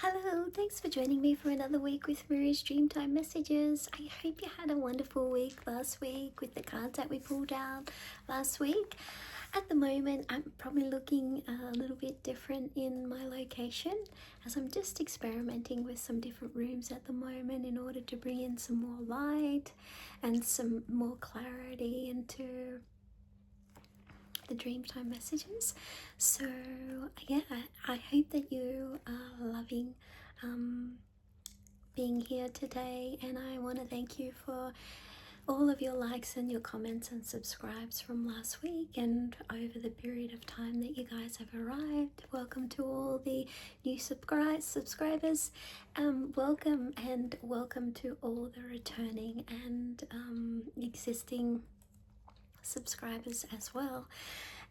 Hello, thanks for joining me for another week with Maria's Dreamtime messages. I hope you had a wonderful week last week with the cards that we pulled out last week. At the moment, I'm probably looking a little bit different in my location as I'm just experimenting with some different rooms at the moment in order to bring in some more light and some more clarity into the Dreamtime messages. So yeah, I hope that you are loving being here today, and I want to thank you for all of your likes and your comments and subscribes from last week and over the period of time that you guys have arrived. Welcome to all the new subscribers. Welcome, and welcome to all the returning and existing subscribers as well.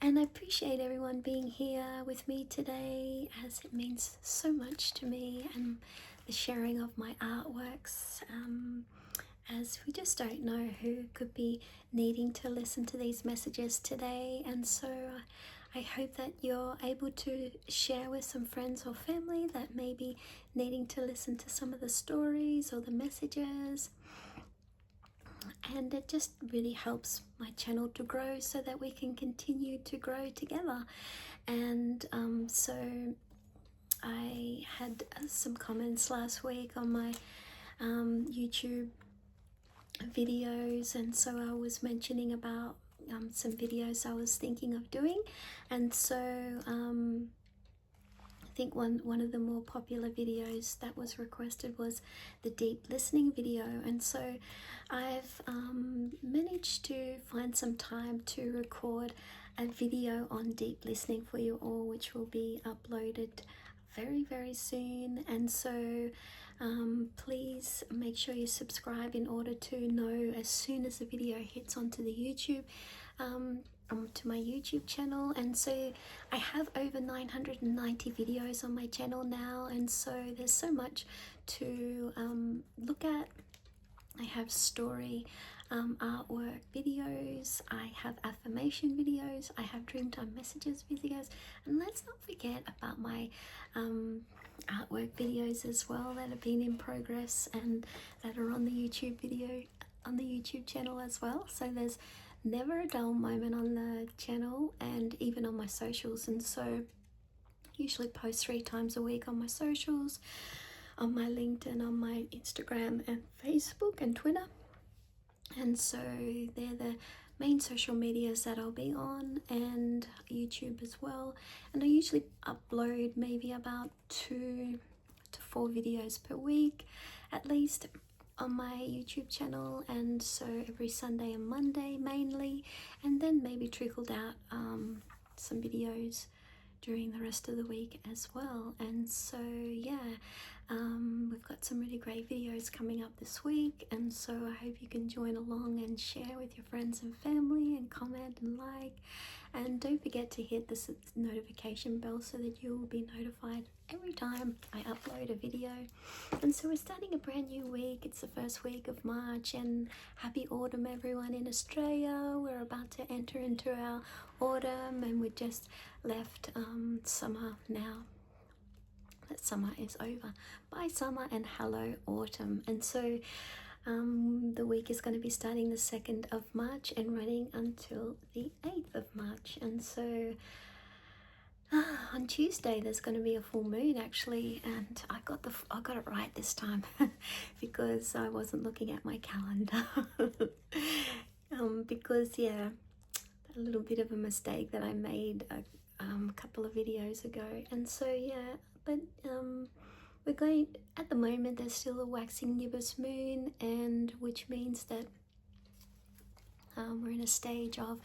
And I appreciate everyone being here with me today, as it means so much to me, and the sharing of my artworks, as we just don't know who could be needing to listen to these messages today. And so I hope that you're able to share with some friends or family that may be needing to listen to some of the stories or the messages. And it just really helps my channel to grow so that we can continue to grow together. And so I had some comments last week on my YouTube videos, and so I was mentioning about some videos I was thinking of doing. And so I think one of the more popular videos that was requested was the deep listening video, and so I've managed to find some time to record a video on deep listening for you all, which will be uploaded very soon. And so please make sure you subscribe in order to know as soon as the video hits onto the YouTube to my YouTube channel. And so I have over 990 videos on my channel now, and so there's so much to look at. I have story artwork videos, I have affirmation videos, I have Dreamtime messages videos, and let's not forget about my artwork videos as well that have been in progress and that are on the YouTube channel as well. So there's never a dull moment on the channel and even on my socials. And so usually post 3 times a week on my socials, on my LinkedIn, on my Instagram and Facebook and Twitter. And so they're the main social medias that I'll be on, and YouTube as well. And I usually upload maybe about 2 to 4 videos per week at least on my YouTube channel, and so every Sunday and Monday mainly, and then maybe trickled out some videos during the rest of the week as well. And so yeah, we've got some really great videos coming up this week, and so I hope you can join along and share with your friends and family and comment and like, and don't forget to hit the notification bell so that you will be notified every time I upload a video. And so we're starting a brand new week. It's the first week of March, and happy autumn everyone in Australia. We're about to enter into our autumn, and we just left summer now. That summer is over. Bye summer and hello autumn. And so the week is going to be starting the 2nd of March and running until the 8th of March. And so on Tuesday there's going to be a full moon actually, and I got it right this time because I wasn't looking at my calendar. Because yeah, a little bit of a mistake that I made a couple of videos ago. And so yeah, but we're going, at the moment there's still a waxing gibbous moon, and which means that we're in a stage of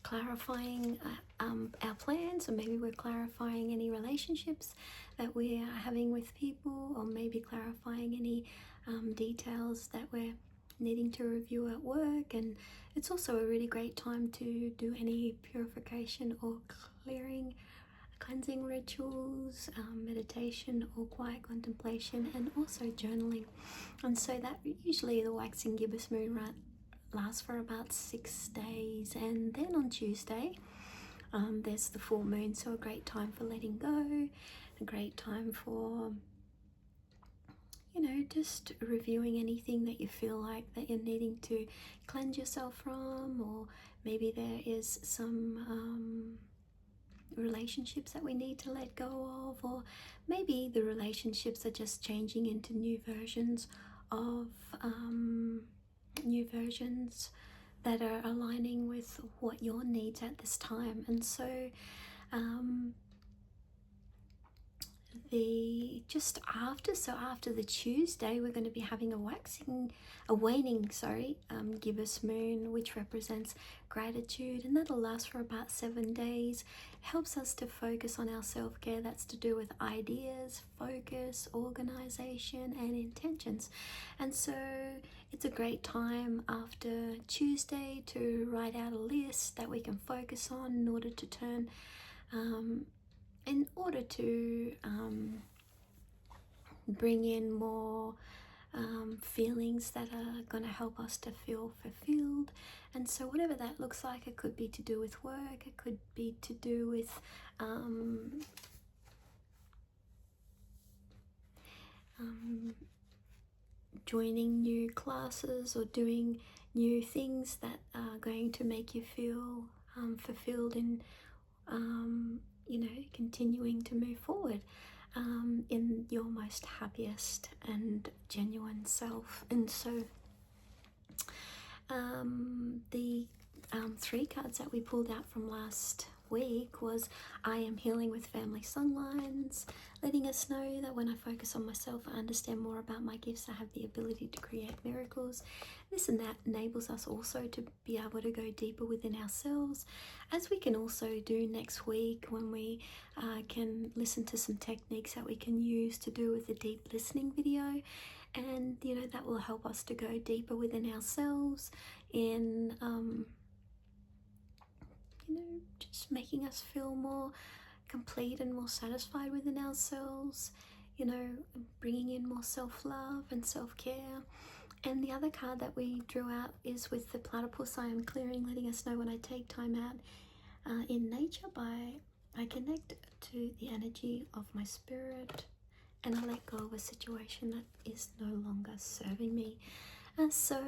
clarifying our plans, or maybe we're clarifying any relationships that we are having with people, or maybe clarifying any details that we're needing to review at work. And it's also a really great time to do any purification or cleansing rituals, meditation or quiet contemplation, and also journaling. And so that usually the waxing gibbous moon lasts for about 6 days, and then on Tuesday there's the full moon, so a great time for letting go, a great time for you know, just reviewing anything that you feel like that you're needing to cleanse yourself from, or maybe there is some relationships that we need to let go of, or maybe the relationships are just changing into new versions of new versions that are aligning with what your needs at this time. And so after the Tuesday, we're going to be having a waning gibbous moon, which represents gratitude, and that'll last for about 7 days. It helps us to focus on our self-care. That's to do with ideas, focus, organization, and intentions. And so it's a great time after Tuesday to write out a list that we can focus on in order to bring in more feelings that are going to help us to feel fulfilled. And so whatever that looks like, it could be to do with work, it could be to do with joining new classes or doing new things that are going to make you feel fulfilled in continuing to move forward in your most happiest and genuine self. And so the 3 cards that we pulled out from last week was I am healing with family songlines, letting us know that when I focus on myself, I understand more about my gifts. I have the ability to create miracles. This and that enables us also to be able to go deeper within ourselves, as we can also do next week when we can listen to some techniques that we can use to do with the deep listening video. And that will help us to go deeper within ourselves in just making us feel more complete and more satisfied within ourselves, bringing in more self-love and self-care. And the other card that we drew out is with the platypus. I am clearing, letting us know when I take time out in nature, I connect to the energy of my spirit, and I let go of a situation that is no longer serving me. So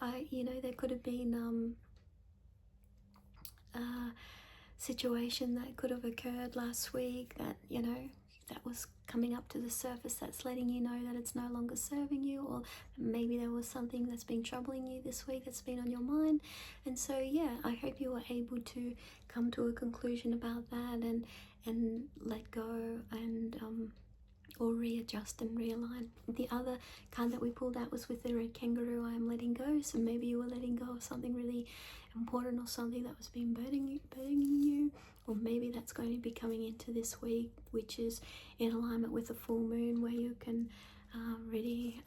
there could have been a situation that could have occurred last week that that was coming up to the surface, that's letting you know that it's no longer serving you, or maybe there was something that's been troubling you this week that's been on your mind. And so I hope you were able to come to a conclusion about that and let go and or readjust and realign. The other card that we pulled out was with the red kangaroo. I am letting go. So maybe you were letting go of something really important or something that was being burdening you, or maybe that's going to be coming into this week, which is in alignment with the full moon, where you can really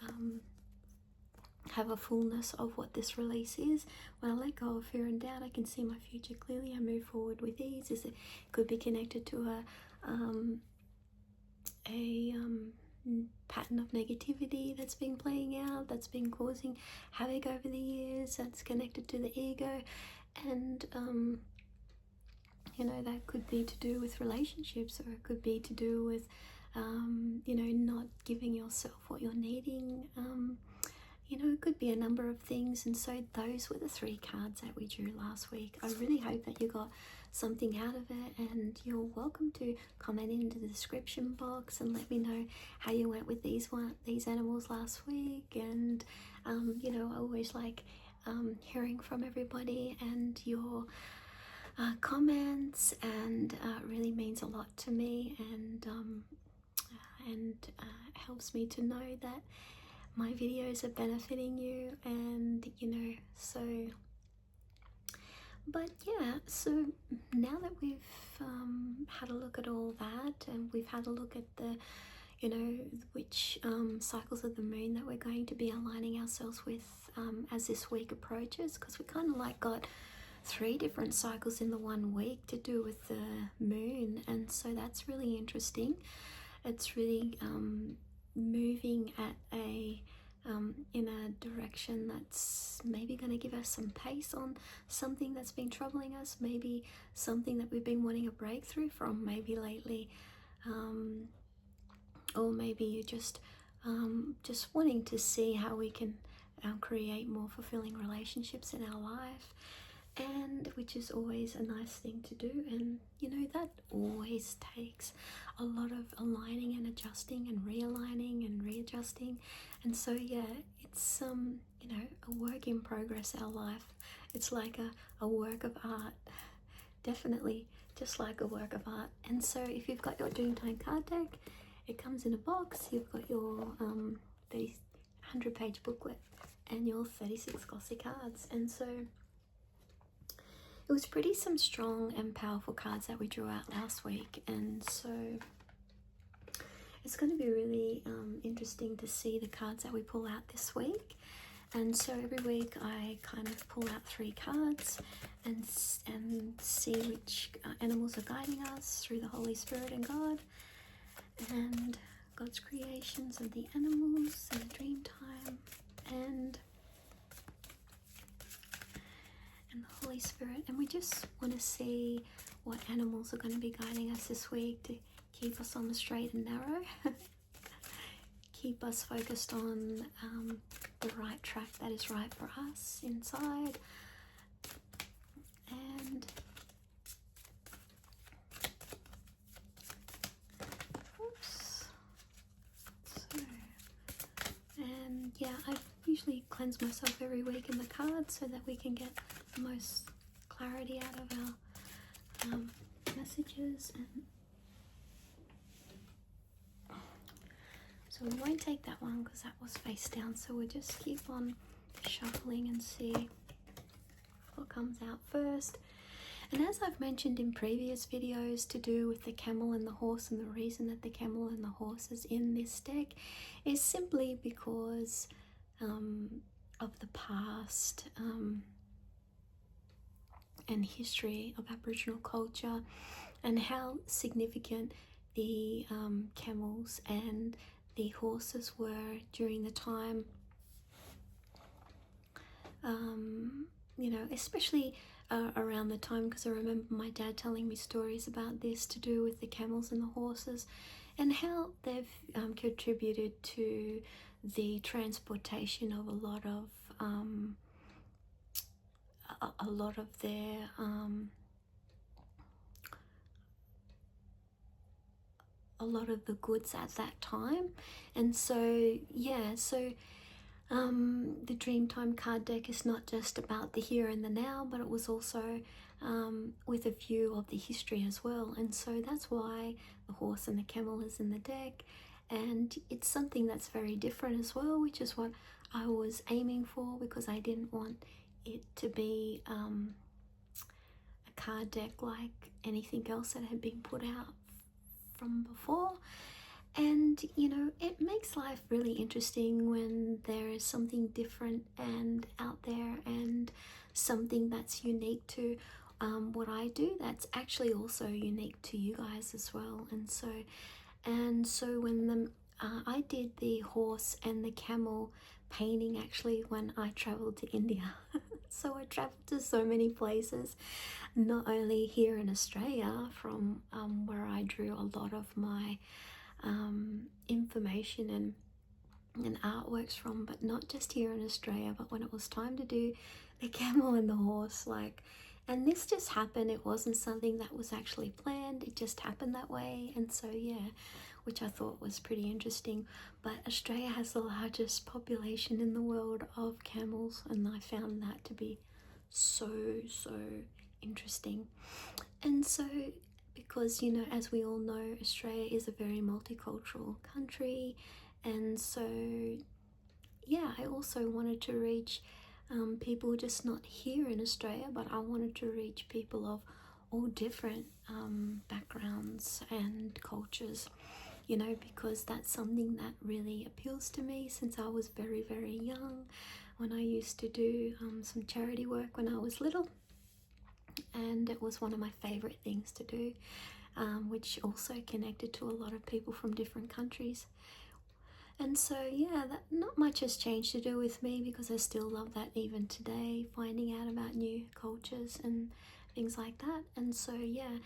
have a fullness of what this release is. When I let go of fear and doubt, I can see my future clearly. I move forward with ease. It could be connected to a pattern of negativity that's been playing out, that's been causing havoc over the years, that's connected to the ego. And that could be to do with relationships, or it could be to do with not giving yourself what you're needing. It could be a number of things. And so those were the 3 cards that we drew last week. I really hope that you got something out of it, and you're welcome to comment into the description box and let me know how you went with these animals last week. And I always like hearing from everybody and your comments, and it really means a lot to me, and helps me to know that my videos are benefiting you. And so now that we've had a look at all that, and we've had a look at the which cycles of the moon that we're going to be aligning ourselves with as this week approaches, because we kind of got 3 different cycles in the 1 week to do with the moon. And so that's really interesting. It's really moving at in a direction that's maybe going to give us some pace on something that's been troubling us, maybe something that we've been wanting a breakthrough from maybe lately, or maybe you just just wanting to see how we can create more fulfilling relationships in our life, and which is always a nice thing to do. And you know, that always takes a lot of aligning and adjusting and realigning and readjusting. And so yeah, it's you know, a work in progress, our life. It's like a work of art, definitely just like a work of art. And so if you've got your Dreamtime card deck, it comes in a box. You've got your 100-page booklet and your 36 glossy cards. And so it was pretty some strong and powerful cards that we drew out last week, and so it's going to be really interesting to see the cards that we pull out this week. And so every week I kind of pull out 3 cards and see which animals are guiding us through the Holy Spirit and God, and God's creations and the animals and the dream time and the Holy Spirit. And we just want to see what animals are going to be guiding us this week to keep us on the straight and narrow, keep us focused on the right track that is right for us inside. And oops, so, and yeah, I usually cleanse myself every week in the cards so that we can get the most clarity out of our messages. And so we won't take that one because that was face down, so we'll just keep on shuffling and see what comes out first. And as I've mentioned in previous videos to do with the camel and the horse, and the reason that the camel and the horse is in this deck is simply because of the past and history of Aboriginal culture, and how significant the camels and the horses were during the time, you know, especially around the time, because I remember my dad telling me stories about this to do with the camels and the horses, and how they've contributed to the transportation of a lot of their a lot of the goods at that time. And so yeah, so the Dreamtime card deck is not just about the here and the now, but it was also with a view of the history as well. And so that's why the horse and the camel is in the deck, and it's something that's very different as well, which is what I was aiming for, because I didn't want it to be a card deck like anything else that had been put out from before. And you know, it makes life really interesting when there is something different and out there, and something that's unique to what I do, that's actually also unique to you guys as well. And so when I did the horse and the camel painting actually when I traveled to India. So I traveled to so many places, not only here in Australia from where I drew a lot of my information and artworks from, but not just here in Australia, but when it was time to do the camel and the horse, like, and this just happened. It wasn't something that was actually planned, it just happened that way. And so yeah, which I thought was pretty interesting. But Australia has the largest population in the world of camels, and I found that to be so interesting. And so, because you know, as we all know, Australia is a very multicultural country, and so yeah, I also wanted to reach people just not here in Australia, but I wanted to reach people of all different backgrounds and cultures, you know, because that's something that really appeals to me since I was very young, when I used to do some charity work when I was little, and it was one of my favorite things to do, which also connected to a lot of people from different countries. And so yeah, that not much has changed to do with me, because I still love that even today, finding out about new cultures and things like that. And so yeah,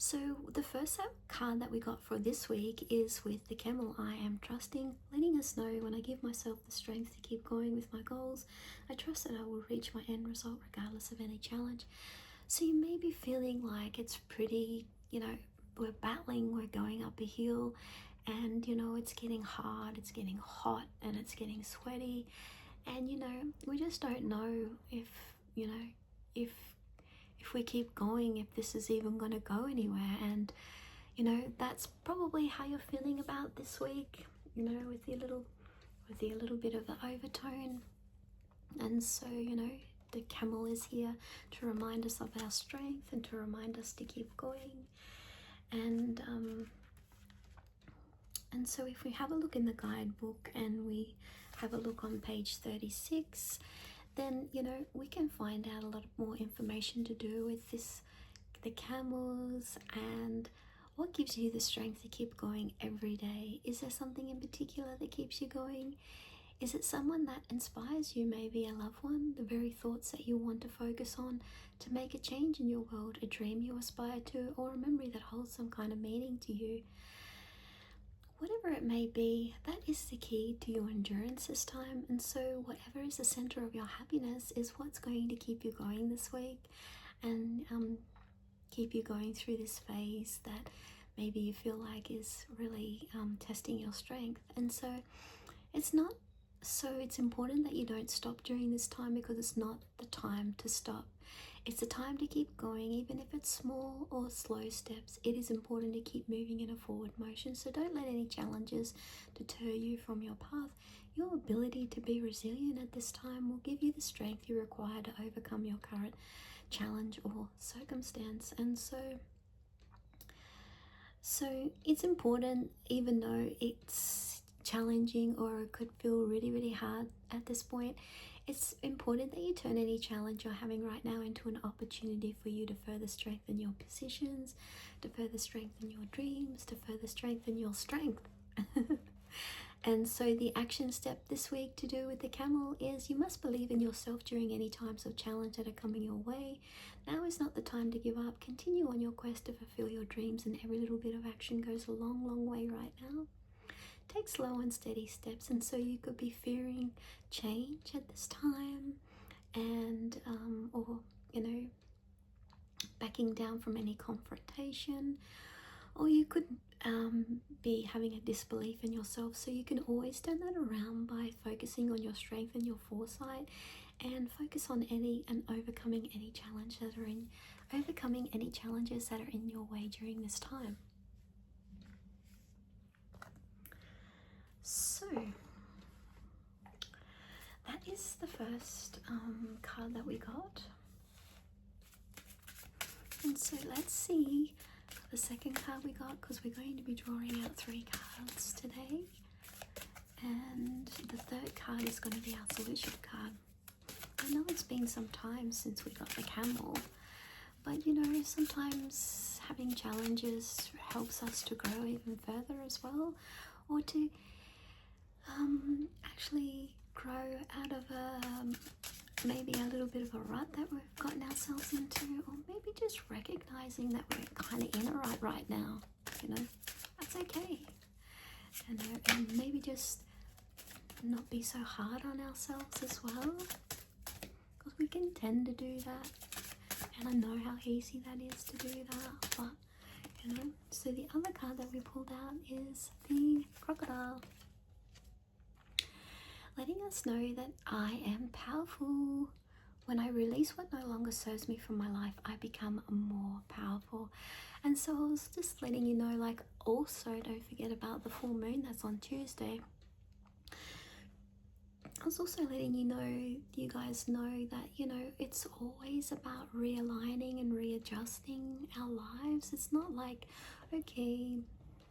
So the first card that we got for this week is with the camel. I am trusting, letting us know when I give myself the strength to keep going with my goals, I trust that I will reach my end result regardless of any challenge. So you may be feeling like it's pretty, we're battling, we're going up a hill, and it's getting hard, it's getting hot, and it's getting sweaty, and we just don't know if if we keep going, if this is even going to go anywhere. And that's probably how you're feeling about this week, with the little bit of the overtone. And so the camel is here to remind us of our strength and to remind us to keep going. And so if we have a look in the guidebook and we have a look on page 36, then we can find out a lot more information to do with the camels, and what gives you the strength to keep going every day. Is there something in particular that keeps you going? Is it someone that inspires you, maybe a loved one, the very thoughts that you want to focus on to make a change in your world, a dream you aspire to, or a memory that holds some kind of meaning to you? Whatever it may be, that is the key to your endurance this time. And so whatever is the center of your happiness is what's going to keep you going this week, and keep you going through this phase that maybe you feel like is really testing your strength. And so it's important that you don't stop during this time, because it's not the time to stop. It's the time to keep going, even if it's small or slow steps. It is important to keep moving in a forward motion. So don't let any challenges deter you from your path. Your ability to be resilient at this time will give you the strength you require to overcome your current challenge or circumstance. And so it's important, even though it's challenging or it could feel really, really hard at this point, it's important that you turn any challenge you're having right now into an opportunity for you to further strengthen your positions, to further strengthen your dreams, to further strengthen your strength. And so the action step this week to do with the camel is you must believe in yourself during any times of challenge that are coming your way. Now is not the time to give up. Continue on your quest to fulfill your dreams, and every little bit of action goes a long, long way right now. Take slow and steady steps. And so you could be fearing change at this time, and or backing down from any confrontation, or you could be having a disbelief in yourself. So you can always turn that around by focusing on your strength and your foresight, and focus on overcoming any challenges that are in your way during this time. So that is the first card that we got. And so let's see the second card we got, because we're going to be drawing out 3 cards today. And the third card is going to be our solution card. I know it's been some time since we got the camel, but sometimes having challenges helps us to grow even further as well, or to actually grow out of maybe a little bit of a rut that we've gotten ourselves into, or maybe just recognizing that we're kind of in a rut right now. That's okay. And maybe just not be so hard on ourselves as well, because we can tend to do that, and I know how easy that is to do that. But so the other card that we pulled out is the crocodile, letting us know that I am powerful. When I release what no longer serves me from my life, I become more powerful. And so I was just letting you know, also don't forget about the full moon that's on Tuesday. I was also letting you guys know that, it's always about realigning and readjusting our lives. It's not like, okay,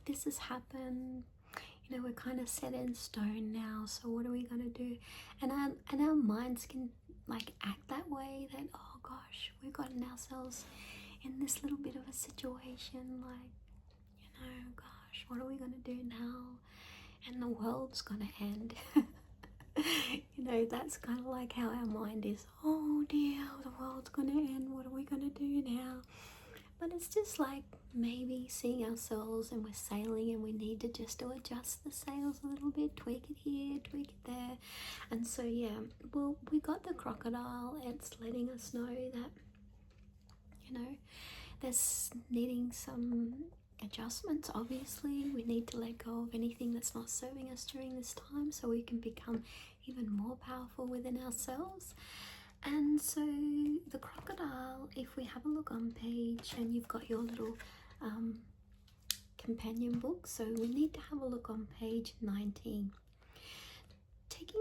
this has happened, we're kind of set in stone now, so what are we going to do? And our minds can act that way, that, oh gosh, we've gotten ourselves in this little bit of a situation, gosh, what are we going to do now? And the world's going to end. That's kind of like how our mind is. Oh dear, the world's going to end. What are we going to do now? but it's just like maybe seeing ourselves and we're sailing and we need to just to adjust the sails a little bit, tweak it here, tweak it there. And so yeah, well, we got the crocodile. It's letting us know that, you know, there's needing some adjustments. Obviously, we need to let go of anything that's not serving us during this time so we can become even more powerful within ourselves. And so the crocodile, if we have a look on page, and you've got your little companion book, so we need to have a look on page 19. Taking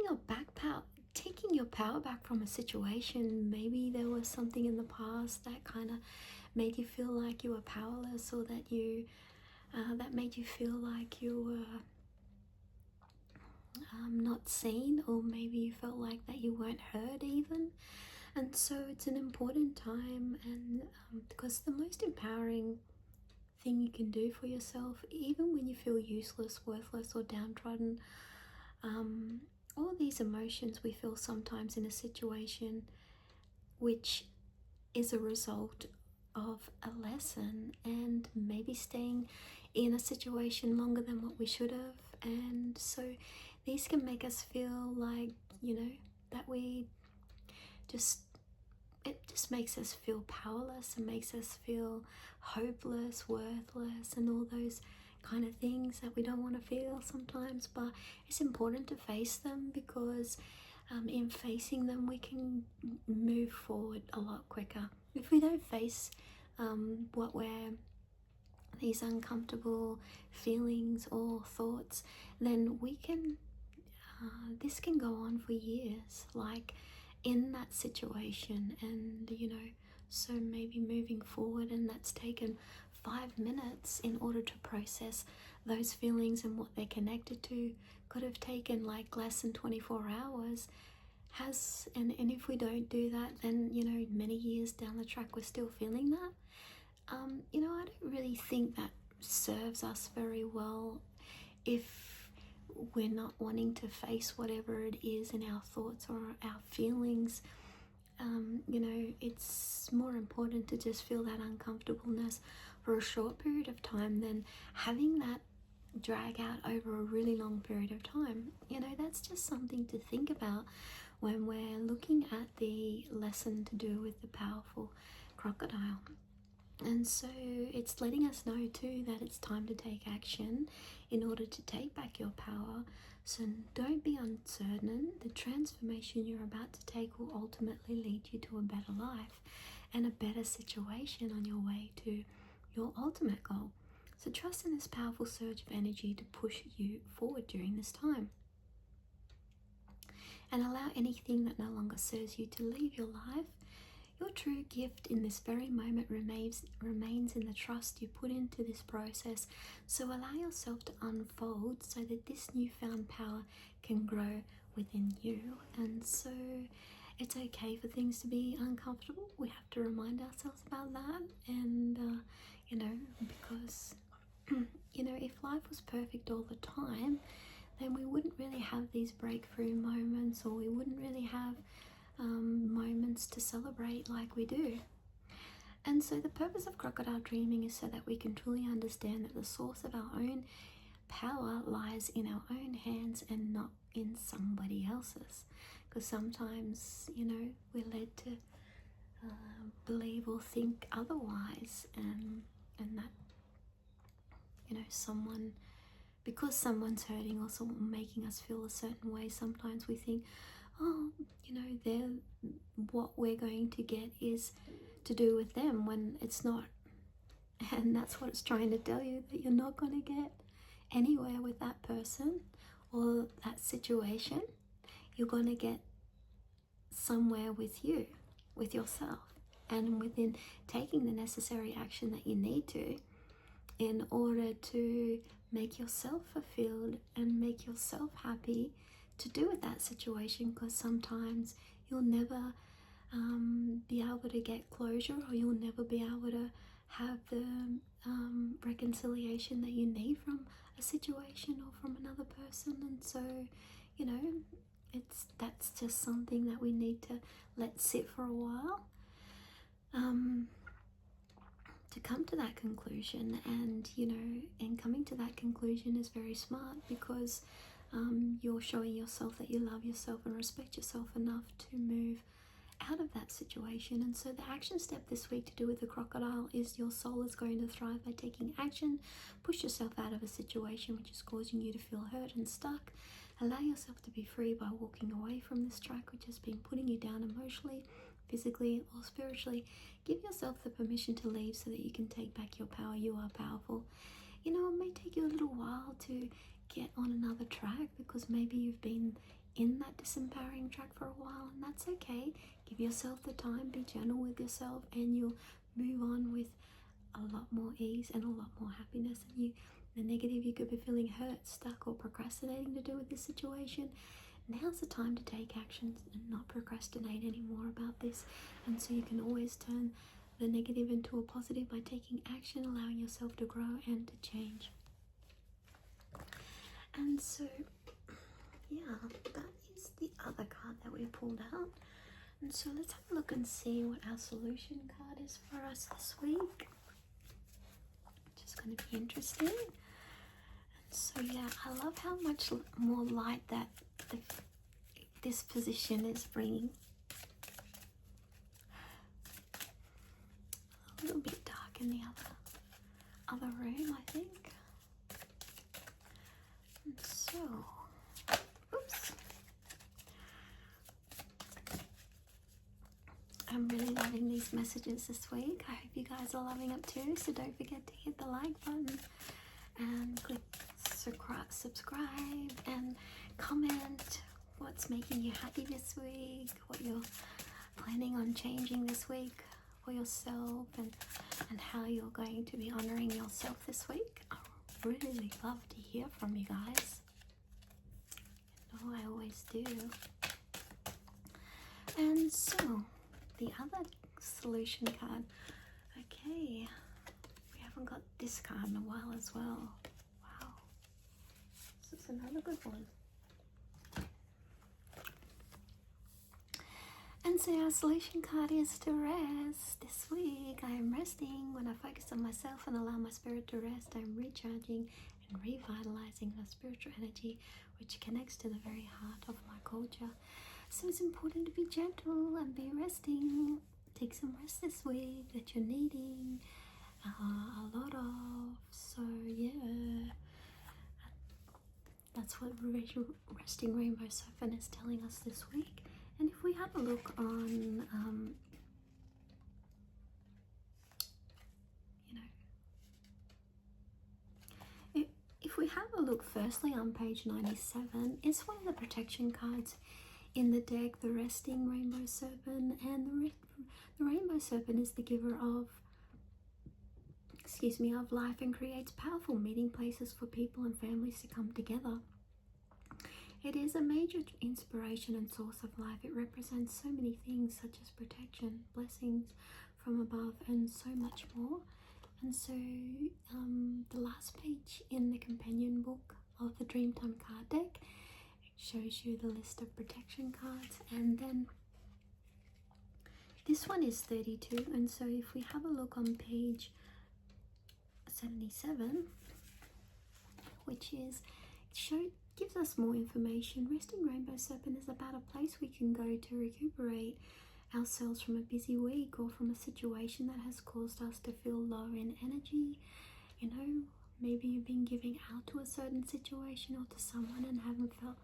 your power back from a situation. Maybe there was something in the past that kind of made you feel like you were powerless, or that you that made you feel like you were not seen, or maybe you felt like that you weren't heard even. And so it's an important time, and because the most empowering thing you can do for yourself, even when you feel useless, worthless, or downtrodden, all these emotions we feel sometimes in a situation, which is a result of a lesson, and maybe staying in a situation longer than what we should have. And so these can make us feel like, you know, that we just, it just makes us feel powerless and makes us feel hopeless, worthless, and all those kind of things that we don't want to feel sometimes. But it's important to face them, because in facing them we can move forward a lot quicker. If we don't face these uncomfortable feelings or thoughts, then we can this can go on for years, like in that situation. And you know, so maybe moving forward, and that's taken 5 minutes in order to process those feelings and what they're connected to, could have taken like less than 24 hours. And if we don't do that, then, you know, many years down the track we're still feeling that. You know, I don't really think that serves us very well if we're not wanting to face whatever it is in our thoughts or our feelings. You know, it's more important to just feel that uncomfortableness for a short period of time than having that drag out over a really long period of time. You know, that's just something to think about when we're looking at the lesson to do with the powerful crocodile. And so it's letting us know too that it's time to take action in order to take back your power. So don't be uncertain. The transformation you're about to take will ultimately lead you to a better life and a better situation on your way to your ultimate goal. So trust in this powerful surge of energy to push you forward during this time. And allow anything that no longer serves you to leave your life. Your true gift in this very moment remains in the trust you put into this process. So allow yourself to unfold so that this newfound power can grow within you. And so it's okay for things to be uncomfortable. We have to remind ourselves about that. And, you know, because, you know, if life was perfect all the time, then we wouldn't really have these breakthrough moments, or we wouldn't really have moments to celebrate like we do. And so the purpose of crocodile dreaming is so that we can truly understand that the source of our own power lies in our own hands and not in somebody else's. Because sometimes, you know, we're led to believe or think otherwise, and that, you know, because someone's hurting or someone making us feel a certain way, sometimes we think, oh, you know, what we're going to get is to do with them, when it's not. And that's what it's trying to tell you, that you're not going to get anywhere with that person or that situation. You're going to get somewhere with you, with yourself, and within taking the necessary action that you need to in order to make yourself fulfilled and make yourself happy to do with that situation. Because sometimes you'll never be able to get closure, or you'll never be able to have the reconciliation that you need from a situation or from another person. And so, you know, that's just something that we need to let sit for a while, to come to that conclusion. And and coming to that conclusion is very smart, because you're showing yourself that you love yourself and respect yourself enough to move out of that situation. And so the action step this week to do with the crocodile is your soul is going to thrive by taking action. Push yourself out of a situation which is causing you to feel hurt and stuck. Allow yourself to be free by walking away from this track which has been putting you down emotionally, physically, or spiritually. Give yourself the permission to leave so that you can take back your power. You are powerful. It may take you a little while to get on another track, because maybe you've been in that disempowering track for a while, and that's okay. Give yourself the time, be gentle with yourself, and you'll move on with a lot more ease and a lot more happiness. And the negative you could be feeling hurt, stuck, or procrastinating to do with this situation, now's the time to take action and not procrastinate anymore about this. And so you can always turn the negative into a positive by taking action, allowing yourself to grow and to change. And so yeah, that is the other card that we pulled out. And so let's have a look and see what our solution card is for us this week, which is going to be interesting. And so yeah, I love how much more light that this position is bringing. A little bit dark in the other room, I think. And so I'm really loving these messages this week. I hope you guys are loving it too. So don't forget to hit the like button and click subscribe and comment what's making you happy this week, what you're planning on changing this week for yourself, and how you're going to be honoring yourself this week. I really love to hear from you guys. I always do. And so the other solution card, okay, we haven't got this card in a while as well. Wow, this is another good one. And so our solution card is to rest. This week I am resting. When I focus on myself and allow my spirit to rest, I'm recharging and revitalizing the spiritual energy which connects to the very heart of my culture. So it's important to be gentle and be resting. Take some rest this week that you're needing a lot of. So yeah, that's what Resting Rainbow Serpent is telling us this week. And if we have a look on, if we have a look firstly on page 97, it's one of the protection cards in the deck, the Resting Rainbow Serpent. And the Rainbow Serpent is the giver of life and creates powerful meeting places for people and families to come together. It is a major inspiration and source of life. It represents so many things such as protection, blessings from above, and so much more. And so the last page in the companion book of the Dreamtime card deck shows you the list of protection cards, and then this one is 32. And so if we have a look on page 77, which is gives us more information. Resting Rainbow Serpent is about a place we can go to recuperate ourselves from a busy week or from a situation that has caused us to feel low in energy. Maybe you've been giving out to a certain situation or to someone and haven't felt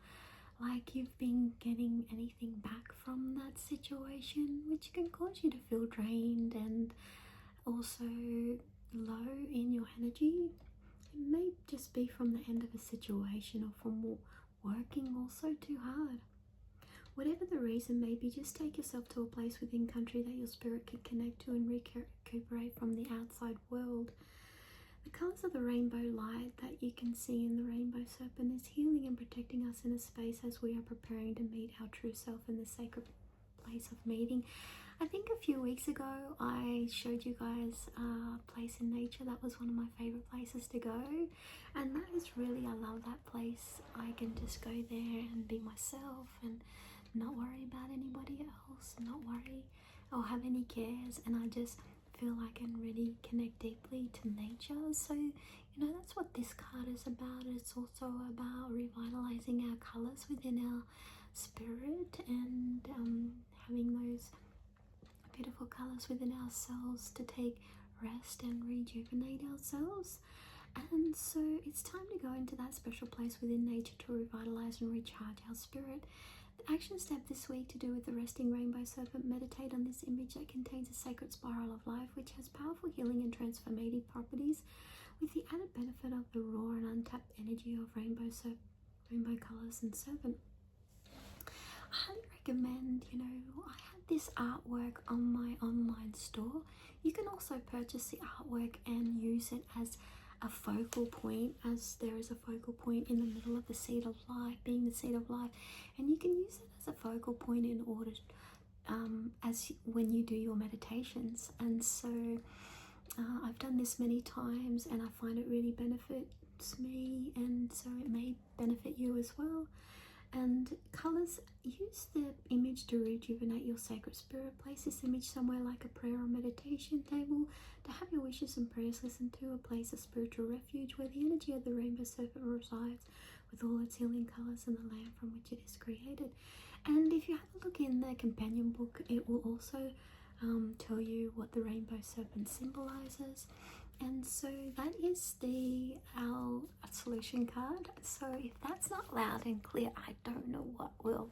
like you've been getting anything back from that situation, which can cause you to feel drained and also low in your energy. It may just be from the end of a situation or from working also too hard. Whatever the reason may be, just take yourself to a place within country that your spirit can connect to and recuperate from the outside world. The colours of the rainbow light that you can see in the Rainbow Serpent is healing and protecting us in a space as we are preparing to meet our true self in the sacred place of meeting. I think a few weeks ago I showed you guys a place in nature that was one of my favorite places to go, and that is really, I love that place. I can just go there and be myself and not worry about anybody else, not worry or have any cares, and I just feel like and really connect deeply to nature. So, you know, that's what this card is about. It's also about revitalizing our colors within our spirit and having those beautiful colors within ourselves to take rest and rejuvenate ourselves. And so it's time to go into that special place within nature to revitalize and recharge our spirit. The action step this week to do with the resting rainbow serpent: meditate on this image that contains a sacred spiral of life which has powerful healing and transformative properties, with the added benefit of the raw and untapped energy of rainbow colors and serpent. I highly recommend, you know, I had this artwork on my online store. You can also purchase the artwork and use it as a focal point, as there is a focal point in the middle of the seed of life, being the seed of life, and you can use it as a focal point in order as when you do your meditations. And so I've done this many times and I find it really benefits me, and so it may benefit you as well. And colors, use the image to rejuvenate your sacred spirit. Place this image somewhere like a prayer or meditation table to have your wishes and prayers listened to, a place of spiritual refuge where the energy of the rainbow serpent resides with all its healing colors and the land from which it is created. And if you have a look in the companion book, it will also tell you what the rainbow serpent symbolizes. And so that is our solution card. So if that's not loud and clear, I don't know what will.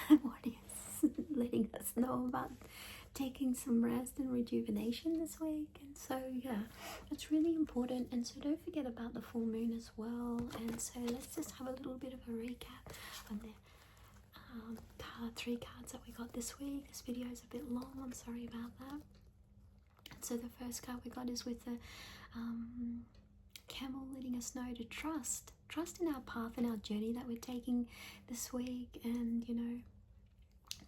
What is letting us know about taking some rest and rejuvenation this week. And so yeah, it's really important. And so don't forget about the full moon as well. And so let's just have a little bit of a recap on the three cards that we got this week. This video is a bit long, I'm sorry about that. So the first card we got is with the camel, letting us know to trust in our path and our journey that we're taking this week, and you know,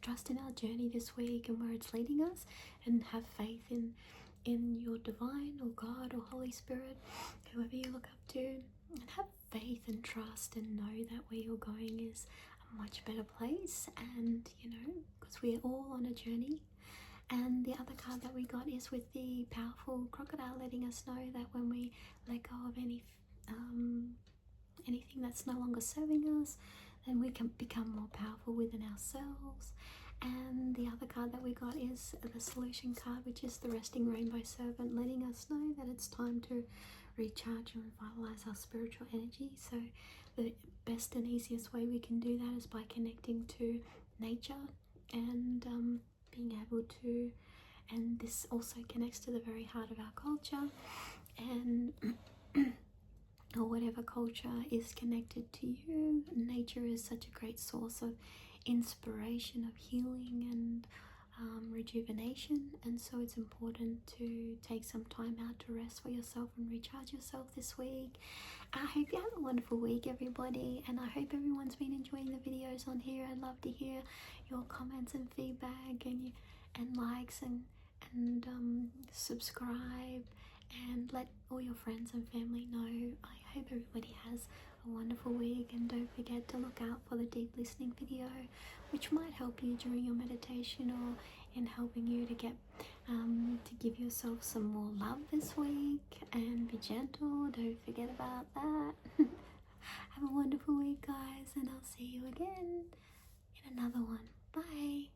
trust in our journey this week and where it's leading us, and have faith in your divine or God or Holy Spirit, whoever you look up to, and have faith and trust and know that where you're going is a much better place. And you know, because we're all on a journey. And the other card that we got is with the powerful crocodile, letting us know that when we let go of anything that's no longer serving us, then we can become more powerful within ourselves. And the other card that we got is the solution card, which is the resting rainbow serpent, letting us know that it's time to recharge and revitalize our spiritual energy. So the best and easiest way we can do that is by connecting to nature and being able to, and this also connects to the very heart of our culture, and or whatever culture is connected to you. Nature is such a great source of inspiration, of healing and rejuvenation, and so it's important to take some time out to rest for yourself and recharge yourself this week. I hope you have a wonderful week, everybody, and I hope everyone's been enjoying the videos on here. I'd love to hear your comments and feedback and likes and subscribe, and let all your friends and family know. I hope everybody has a wonderful week, and don't forget to look out for the deep listening video, which might help you during your meditation or in helping you to get to give yourself some more love this week, and be gentle. Don't forget about that. Have a wonderful week, guys, and I'll see you again in another one. Bye.